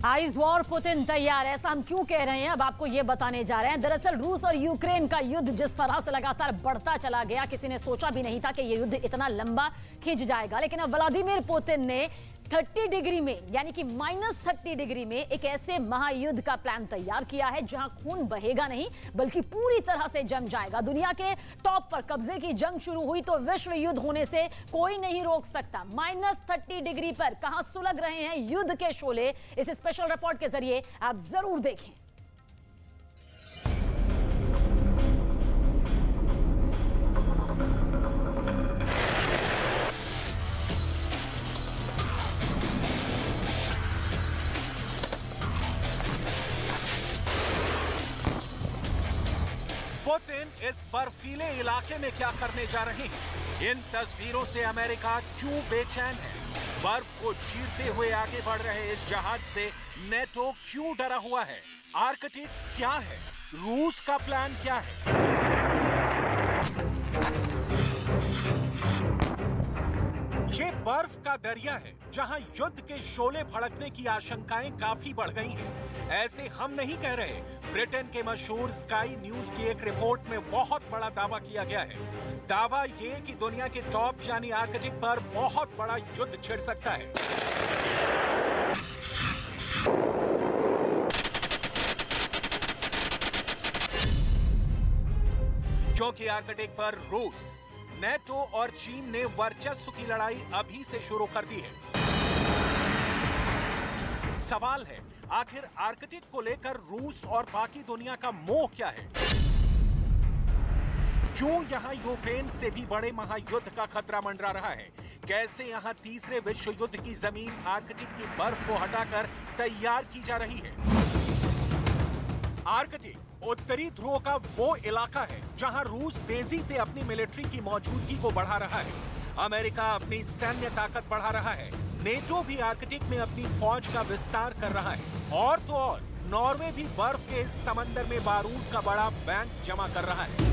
Ice war Putin तैयार, ऐसा हम क्यों कह रहे हैं अब आपको ये बताने जा रहे हैं। दरअसल रूस और यूक्रेन का युद्ध जिस तरह से लगातार बढ़ता चला गया, किसी ने सोचा भी नहीं था कि ये युद्ध इतना लंबा खिंच जाएगा। लेकिन अब व्लादिमीर पुतिन ने 30 डिग्री में यानी कि -30 डिग्री में एक ऐसे महायुद्ध का प्लान तैयार किया है जहां खून बहेगा नहीं बल्कि पूरी तरह से जम जाएगा। दुनिया के टॉप पर कब्जे की जंग शुरू हुई तो विश्व युद्ध होने से कोई नहीं रोक सकता। -30 डिग्री पर कहां सुलग रहे हैं युद्ध के शोले, इस स्पेशल रिपोर्ट के जरिए आप जरूर देखें। पुतिन इस बर्फीले इलाके में क्या करने जा रहे हैं? इन तस्वीरों से अमेरिका क्यों बेचैन है? बर्फ को चीरते हुए आगे बढ़ रहे इस जहाज से नेटो क्यों डरा हुआ है? आर्कटिक क्या है? रूस का प्लान क्या है? ये बर्फ का दरिया है जहां युद्ध के शोले भड़कने की आशंकाएं काफी बढ़ गई हैं। ऐसे हम नहीं कह रहे। ब्रिटेन के मशहूर स्काई न्यूज की एक रिपोर्ट में बहुत बड़ा दावा किया गया है। दावा ये कि दुनिया के टॉप यानी आर्कटिक पर बहुत बड़ा युद्ध छिड़ सकता है। क्योंकि आर्कटिक पर रूस, नेटो और चीन ने वर्चस्व की लड़ाई अभी से शुरू कर दी है। सवाल है, आखिर आर्कटिक को लेकर रूस और बाकी दुनिया का मोह क्या है? क्यों यहां यूक्रेन से भी बड़े महायुद्ध का खतरा मंडरा रहा है? कैसे यहां तीसरे विश्व युद्ध की जमीन आर्कटिक की बर्फ को हटाकर तैयार की जा रही है? आर्कटिक उत्तरी ध्रुव का वो इलाका है जहां रूस तेजी से अपनी मिलिट्री की मौजूदगी को बढ़ा रहा है। अमेरिका अपनी सैन्य ताकत बढ़ा रहा है। नेटो भी आर्कटिक में अपनी फौज का विस्तार कर रहा है। और तो और नॉर्वे भी बर्फ के इस समंदर में बारूद का बड़ा बैंक जमा कर रहा है।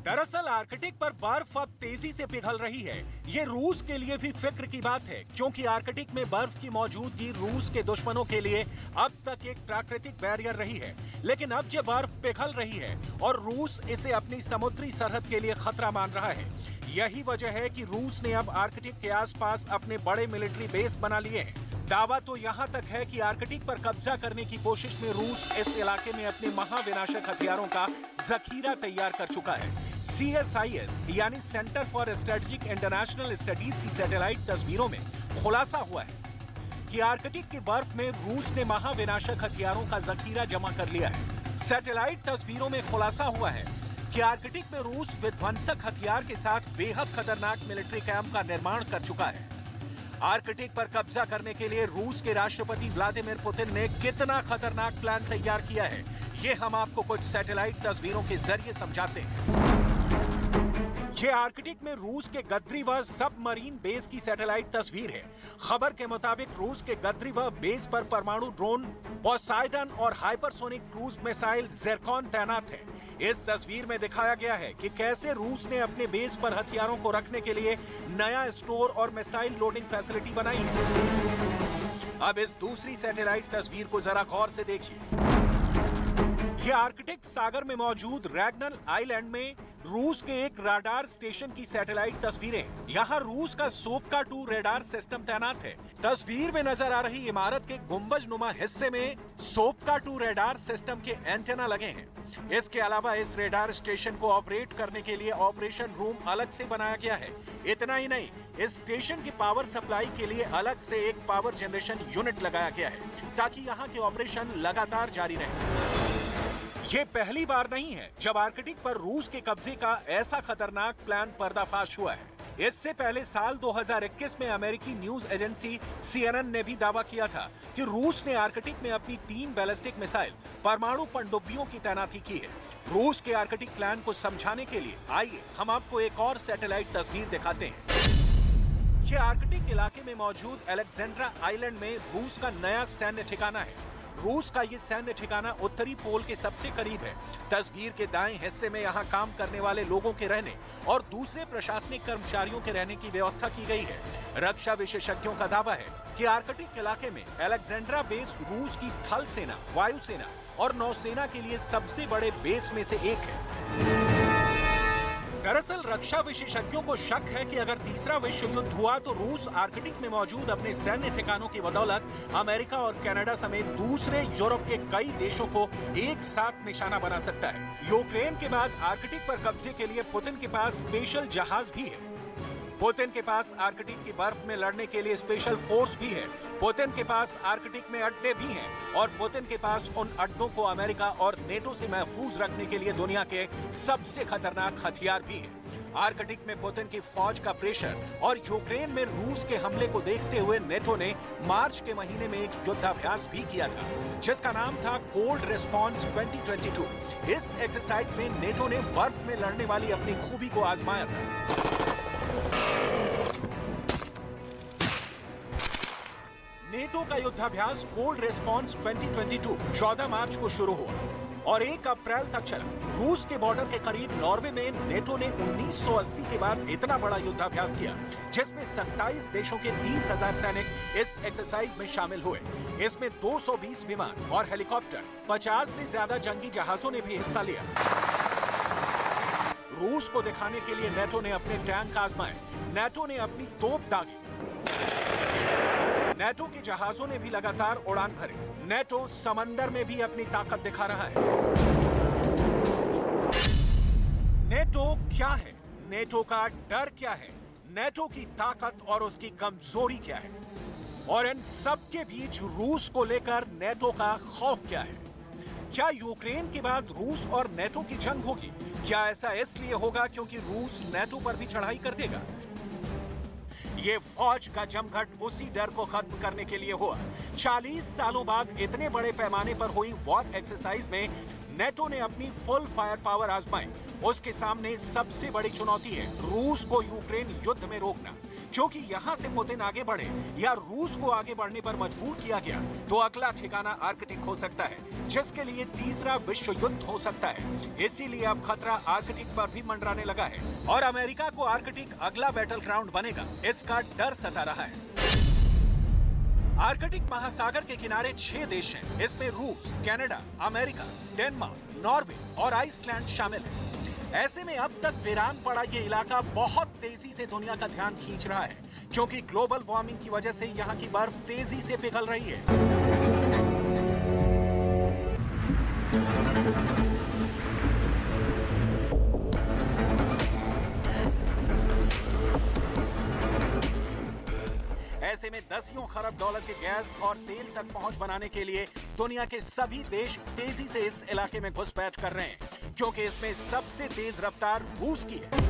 दरअसल आर्कटिक पर बर्फ अब तेजी से पिघल रही है। ये रूस के लिए भी फिक्र की बात है, क्योंकि आर्कटिक में बर्फ की मौजूदगी रूस के दुश्मनों के लिए अब तक एक प्राकृतिक बैरियर रही है। लेकिन अब ये बर्फ पिघल रही है और रूस इसे अपनी समुद्री सरहद के लिए खतरा मान रहा है। यही वजह है कि रूस ने अब आर्कटिक के आसपास अपने बड़े मिलिट्री बेस बना लिए हैं। दावा तो यहाँ तक है कि आर्कटिक पर कब्जा करने की कोशिश में रूस इस इलाके में अपने महाविनाशक हथियारों का जखीरा तैयार कर चुका है। CSIS यानी centre for strategic international studies की सैटेलाइट तस्वीरों में खुलासा हुआ है कि आर्कटिक की बर्फ में रूस ने महाविनाशक हथियारों का जखीरा जमा कर लिया है। सैटेलाइट तस्वीरों में खुलासा हुआ है कि आर्कटिक में रूस विध्वंसक हथियार के साथ बेहद खतरनाक मिलिट्री कैंप का निर्माण कर चुका है। आर्कटिक पर कब्जा करने के लिए रूस के राष्ट्रपति व्लादिमीर पुतिन ने कितना खतरनाक प्लान तैयार किया है, ये हम आपको कुछ सैटेलाइट तस्वीरों के जरिए समझाते हैं। ये आर्कटिक में रूस के गद्रीवा सबमरीन बेस की सैटेलाइट तस्वीर है। खबर के मुताबिक रूस के गद्रीवा बेस पर परमाणु ड्रोन पोसाइडन और हाइपरसोनिक क्रूज मिसाइल ज़िरकॉन तैनात है। इस तस्वीर में दिखाया गया है कि कैसे रूस ने अपने बेस पर हथियारों को रखने के लिए नया स्टोर और मिसाइल लोडिंग फैसिलिटी बनाई है। अब इस दूसरी सैटेलाइट तस्वीर को जरा गौर से देखिए। ये आर्कटिक सागर में मौजूद रैग्नल आइलैंड में रूस के एक राडार स्टेशन की सैटेलाइट तस्वीरें। यहाँ रूस का सोपका 2 रेडार सिस्टम तैनात है। तस्वीर में नजर आ रही इमारत के गुंबज नुमा हिस्से में सोपका 2 रेडार सिस्टम के एंटेना लगे हैं। इसके अलावा इस रेडार स्टेशन को ऑपरेट करने के लिए ऑपरेशन रूम अलग से बनाया गया है। इतना ही नहीं, इस स्टेशन की पावर सप्लाई के लिए अलग से एक पावर जनरेशन यूनिट लगाया गया है ताकि यहाँ के ऑपरेशन लगातार जारी रहे। ये पहली बार नहीं है जब आर्कटिक पर रूस के कब्जे का ऐसा खतरनाक प्लान पर्दाफाश हुआ है। इससे पहले साल 2021 में अमेरिकी न्यूज एजेंसी CNN ने भी दावा किया था कि रूस ने आर्कटिक में अपनी 3 बैलिस्टिक मिसाइल परमाणु पनडुब्बियों की तैनाती की है। रूस के आर्कटिक प्लान को समझाने के लिए आइए हम आपको एक और सैटेलाइट तस्वीर दिखाते हैं। ये आर्कटिक इलाके में मौजूद अलेक्जेंड्रा आइलैंड में रूस का नया सैन्य ठिकाना है। रूस का ये सैन्य ठिकाना उत्तरी पोल के सबसे करीब है। तस्वीर के दाएं हिस्से में यहाँ काम करने वाले लोगों के रहने और दूसरे प्रशासनिक कर्मचारियों के रहने की व्यवस्था की गई है। रक्षा विशेषज्ञों का दावा है कि आर्कटिक इलाके में अलेक्जेंड्रा बेस रूस की थल सेना, वायुसेना और नौसेना के लिए सबसे बड़े बेस में से एक है। दरअसल रक्षा विशेषज्ञों को शक है कि अगर तीसरा विश्व युद्ध हुआ तो रूस आर्कटिक में मौजूद अपने सैन्य ठिकानों की बदौलत अमेरिका और कनाडा समेत दूसरे यूरोप के कई देशों को एक साथ निशाना बना सकता है। यूक्रेन के बाद आर्कटिक पर कब्जे के लिए पुतिन के पास स्पेशल जहाज भी है। पुतिन के पास आर्कटिक की बर्फ में लड़ने के लिए स्पेशल फोर्स भी है। पुतिन के पास आर्कटिक में अड्डे भी हैं और पुतिन के पास उन अड्डों को अमेरिका और नेटो से महफूज रखने के लिए दुनिया के सबसे खतरनाक हथियार भी हैं। आर्कटिक में पुतिन की फौज का प्रेशर और यूक्रेन में रूस के हमले को देखते हुए नेटो ने मार्च के महीने में एक युद्धाभ्यास भी किया था, जिसका नाम था कोल्ड रिस्पॉन्स 2022। इस एक्सरसाइज में नेटो ने बर्फ में लड़ने वाली अपनी खूबी को आजमाया था। नेटो का युद्धाभ्यास कोल्ड रिस्पॉन्स 2022 14 मार्च को शुरू हुआ और 1 अप्रैल तक चला। रूस के बॉर्डर के करीब नॉर्वे में नेटो ने 1980 के बाद इतना बड़ा युद्धाभ्यास किया, जिसमें 27 देशों के 30,000 सैनिक इस एक्सरसाइज में शामिल हुए। इसमें 220 विमान और हेलीकॉप्टर, 50 से ज्यादा जंगी जहाजों ने भी हिस्सा लिया। रूस को दिखाने के लिए नेटो ने अपने टैंक आजमाए, नेटो ने अपनी तोप दागी, नेटो के जहाजों ने भी लगातार उड़ान भरे। नेटो समंदर में भी अपनी ताकत दिखा रहा है। नेटो क्या है? नेटो का डर क्या है? नेटो की ताकत और उसकी कमजोरी क्या है? और इन सब के बीच रूस को लेकर नेटो का खौफ क्या है? क्या यूक्रेन के बाद रूस और नेटो की जंग होगी? क्या ऐसा इसलिए होगा क्योंकि रूस नेटो पर भी चढ़ाई कर देगा? ये फौज का जमघट उसी डर को खत्म करने के लिए हुआ। 40 सालों बाद इतने बड़े पैमाने पर हुई वॉर एक्सरसाइज में नेटो ने अपनी फुल फायर पावर आजमाई। उसके सामने सबसे बड़ी चुनौती है रूस को यूक्रेन युद्ध में रोकना, क्योंकि यहां से पुतिन आगे बढ़े या रूस को आगे बढ़ने पर मजबूर किया गया तो अगला ठिकाना आर्कटिक हो सकता है, जिसके लिए तीसरा विश्व युद्ध हो सकता है। इसीलिए अब खतरा आर्कटिक पर भी मंडराने लगा है और अमेरिका को आर्कटिक अगला बैटल ग्राउंड बनेगा, इसका डर सता रहा है। आर्कटिक महासागर के किनारे 6 देश हैं। इसमें रूस, कनाडा, अमेरिका, डेनमार्क, नॉर्वे और आइसलैंड शामिल है। ऐसे में अब तक वीरान पड़ा ये इलाका बहुत तेजी से दुनिया का ध्यान खींच रहा है, क्योंकि ग्लोबल वार्मिंग की वजह से यहाँ की बर्फ तेजी से पिघल रही है। ऐसे में दसियों खरब डॉलर के गैस और तेल तक पहुंच बनाने के लिए दुनिया के सभी देश तेजी से इस इलाके में घुसपैठ कर रहे हैं, क्योंकि इसमें सबसे तेज रफ्तार रूस की है।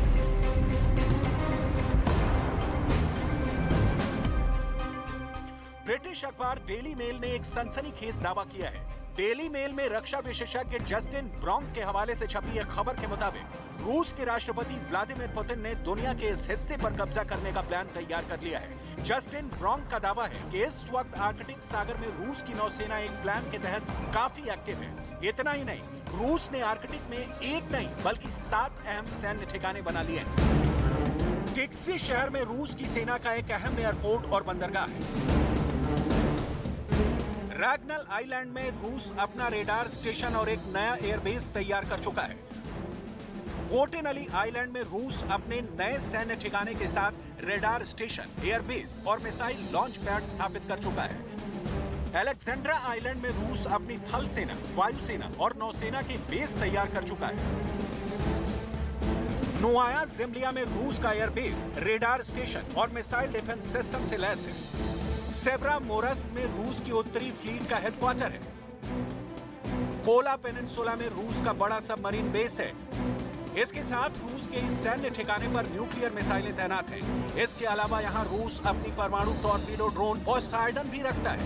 ब्रिटिश अखबार डेली मेल ने एक सनसनीखेज दावा किया है। डेली मेल में रक्षा विशेषज्ञ जस्टिन ब्रॉन्क के हवाले से छपी एक खबर के मुताबिक रूस के राष्ट्रपति व्लादिमीर पुतिन ने दुनिया के इस हिस्से पर कब्जा करने का प्लान तैयार कर लिया है। जस्टिन ब्रॉन्क का दावा है कि इस वक्त आर्कटिक सागर में रूस की नौसेना एक प्लान के तहत काफी एक्टिव है। इतना ही नहीं, रूस ने आर्कटिक में एक नहीं बल्कि 7 अहम सैन्य ठिकाने बना लिए हैं। टिक्सी शहर में रूस की सेना का एक अहम एयरपोर्ट और बंदरगाह है। रैग्नल आइलैंड में रूस अपना रेडार स्टेशन और एक नया एयरबेस तैयार कर चुका है। कोटेनली आइलैंड में रूस अपने नए सैन्य ठिकाने के साथ रेडार स्टेशन, एयरबेस और मिसाइल लॉन्च पैड स्थापित कर चुका है। अलेक्जेंड्रा आइलैंड में रूस अपनी थल सेना, वायुसेना और नौसेना के बेस तैयार कर चुका है। नोवाया ज़िम्लिया में रूस का एयरबेस, रेडार स्टेशन और मिसाइल डिफेंस सिस्टम से लैस है। सेब्रा मोरस्क में रूस की उत्तरी फ्लीट का हेडक्वार्टर है। कोला पेनिनसुला में रूस का बड़ा सबमरीन बेस है। इसके साथ रूस के इस सैन्य ठिकाने पर न्यूक्लियर मिसाइलें तैनात हैं। इसके अलावा यहां रूस अपनी परमाणु टॉर्पीडो ड्रोन पोसाइडन भी रखता है।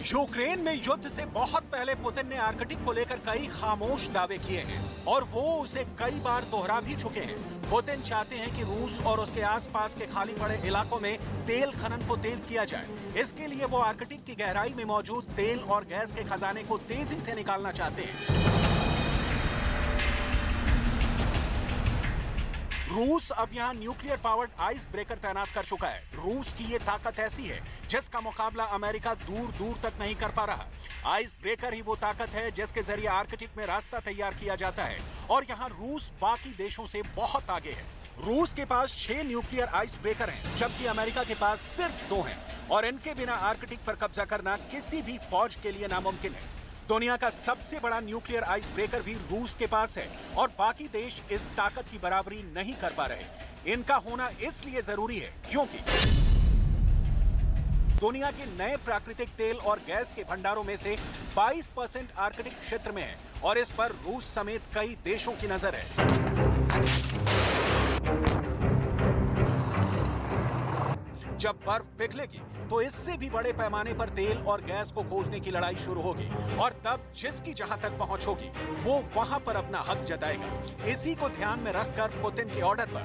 यूक्रेन में युद्ध से बहुत पहले पुतिन ने आर्कटिक को लेकर कई खामोश दावे किए हैं और वो उसे कई बार दोहरा भी चुके हैं। पुतिन चाहते हैं कि रूस और उसके आसपास के खाली पड़े इलाकों में तेल खनन को तेज किया जाए। इसके लिए वो आर्कटिक की गहराई में मौजूद तेल और गैस के खजाने को तेजी से निकालना चाहते हैं। रूस अब यहां न्यूक्लियर पावर्ड आइस ब्रेकर तैनात कर चुका है। रूस की ये ताकत ऐसी है जिसका मुकाबला अमेरिका दूर दूर तक नहीं कर पा रहा। आइस ब्रेकर ही वो ताकत है जिसके जरिए आर्कटिक में रास्ता तैयार किया जाता है और यहां रूस बाकी देशों से बहुत आगे है। रूस के पास 6 न्यूक्लियर आइस ब्रेकर हैं, जबकि अमेरिका के पास सिर्फ 2 हैं और इनके बिना आर्कटिक पर कब्जा करना किसी भी फौज के लिए नामुमकिन है। दुनिया का सबसे बड़ा न्यूक्लियर आइस ब्रेकर भी रूस के पास है और बाकी देश इस ताकत की बराबरी नहीं कर पा रहे। इनका होना इसलिए जरूरी है क्योंकि दुनिया के नए प्राकृतिक तेल और गैस के भंडारों में से 22% आर्कटिक क्षेत्र में है और इस पर रूस समेत कई देशों की नजर है। जब बर्फ पिघलेगी तो इससे भी बड़े पैमाने पर तेल और गैस को खोजने की लड़ाई शुरू होगी और तब जिसकी जहां तक पहुंच होगी वो वहां पर अपना हक जताएगा। इसी को ध्यान में रखकर पुतिन के ऑर्डर पर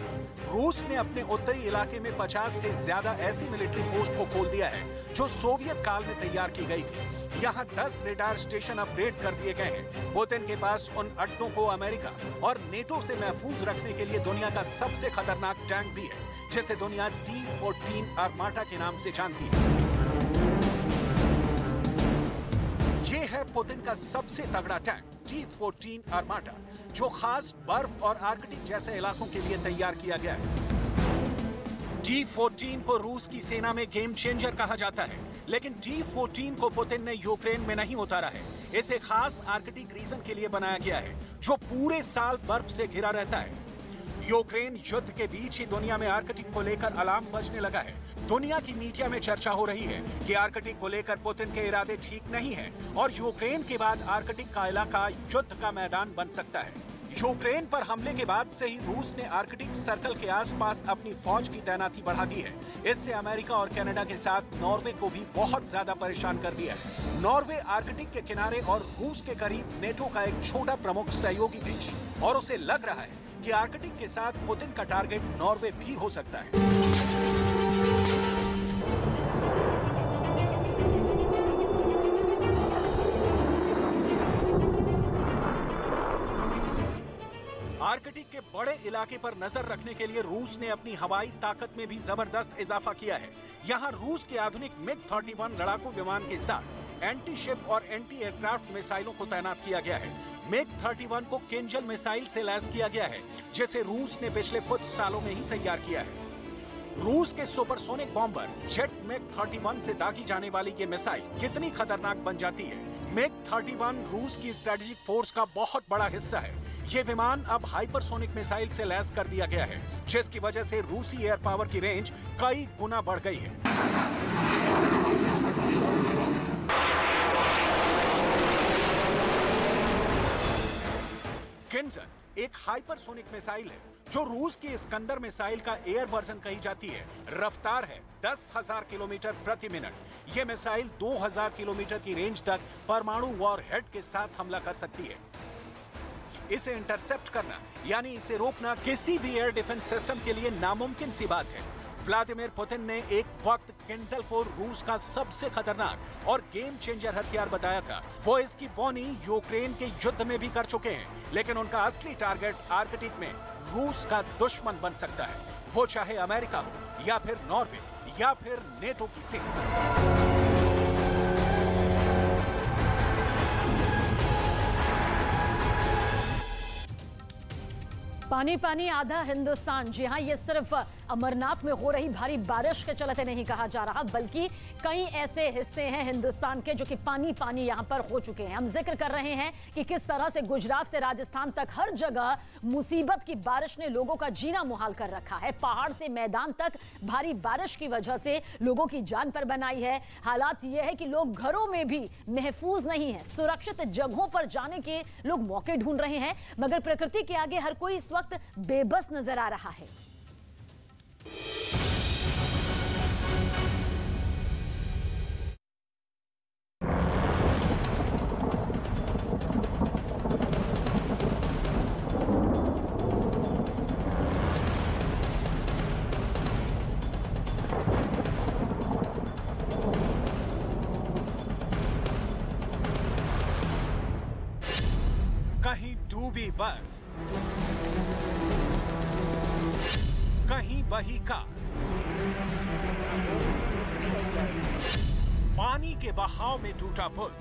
रूस ने अपने उत्तरी इलाके में 50 से ज्यादा ऐसी मिलिट्री पोस्ट को खोल दिया है जो सोवियत काल में तैयार की गई थी। यहाँ 10 रेडार स्टेशन अपग्रेड कर दिए गए हैं। पुतिन के पास उन अड्डों को अमेरिका और नेटो से महफूज रखने के लिए दुनिया का सबसे खतरनाक टैंक भी है जिसे दुनिया T-14 आर्माटा के नाम से जानती है। ये है पुतिन का सबसे तगड़ा टैंक T-14 आर्माटा जो खास बर्फ और आर्कटिक जैसे इलाकों के लिए तैयार किया गया है। T-14 को रूस की सेना में गेम चेंजर कहा जाता है, लेकिन T-14 को पुतिन ने यूक्रेन में नहीं उतारा है। इसे खास आर्कटिक रीजन के लिए बनाया गया है जो पूरे साल बर्फ से घिरा रहता है। यूक्रेन युद्ध के बीच ही दुनिया में आर्कटिक को लेकर अलार्म बजने लगा है। दुनिया की मीडिया में चर्चा हो रही है कि आर्कटिक को लेकर पुतिन के इरादे ठीक नहीं हैं और यूक्रेन के बाद आर्कटिक का इलाका युद्ध का मैदान बन सकता है। यूक्रेन पर हमले के बाद से ही रूस ने आर्कटिक सर्कल के आसपास अपनी फौज की तैनाती बढ़ा दी है। इससे अमेरिका और कनाडा के साथ नॉर्वे को भी बहुत ज्यादा परेशान कर दिया है। नॉर्वे आर्कटिक के किनारे और रूस के करीब नेटो का एक छोटा प्रमुख सहयोगी देश और उसे लग रहा है कि आर्कटिक के साथ पुतिन का टारगेट नॉर्वे भी हो सकता है। आर्कटिक के बड़े इलाके पर नजर रखने के लिए रूस ने अपनी हवाई ताकत में भी जबरदस्त इजाफा किया है। यहां रूस के आधुनिक MiG-31 लड़ाकू विमान के साथ एंटी शिप और एंटी एयरक्राफ्ट मिसाइलों को तैनात किया गया है। MiG-31 को किंजल मिसाइल से लैस किया गया है जिसे रूस ने पिछले कुछ सालों में ही तैयार किया है। रूस के सुपरसोनिक बॉम्बर जेट MiG-31 से दागी जाने वाली ये मिसाइल कितनी खतरनाक बन जाती है। MiG-31 रूस की स्ट्रेटेजिक फोर्स का बहुत बड़ा हिस्सा है। ये विमान अब हाइपरसोनिक मिसाइल से लैस कर दिया गया है जिसकी वजह से रूसी एयर पावर की रेंज कई गुना बढ़ गई है। किंजल एक हाइपरसोनिक मिसाइल है जो रूस की इस्कंदर मिसाइल का एयर वर्जन कही जाती है। रफ्तार है 10,000 किलोमीटर प्रति मिनट। यह मिसाइल 2,000 किलोमीटर की रेंज तक परमाणु वॉरहेड के साथ हमला कर सकती है। इसे इंटरसेप्ट करना यानी इसे रोकना किसी भी एयर डिफेंस सिस्टम के लिए नामुमकिन सी बात है। व्लादिमीर पुतिन ने एक वक्त किंजल को रूस का सबसे खतरनाक और गेम चेंजर हथियार बताया था। वो इसकी बोनी यूक्रेन के युद्ध में भी कर चुके हैं, लेकिन उनका असली टारगेट आर्कटिक में रूस का दुश्मन बन सकता है, वो चाहे अमेरिका हो या फिर नॉर्वे या फिर नेटो की सेना। पानी पानी आधा हिंदुस्तान। जी हाँ, ये सिर्फ अमरनाथ में हो रही भारी बारिश के चलते नहीं कहा जा रहा, बल्कि कई ऐसे हिस्से हैं हिंदुस्तान के जो कि पानी पानी यहां पर हो चुके हैं। हम जिक्र कर रहे हैं कि किस तरह से गुजरात से राजस्थान तक हर जगह मुसीबत की बारिश ने लोगों का जीना मुहाल कर रखा है। पहाड़ से मैदान तक भारी बारिश की वजह से लोगों की जान पर बनाई है। हालात यह है कि लोग घरों में भी महफूज नहीं है, सुरक्षित जगहों पर जाने के लोग मौके ढूंढ रहे हैं, मगर प्रकृति के आगे हर कोई इस वक्त बेबस नजर आ रहा है। डूबी बस, कहीं बही कार, पानी के बहाव में टूटा पुल,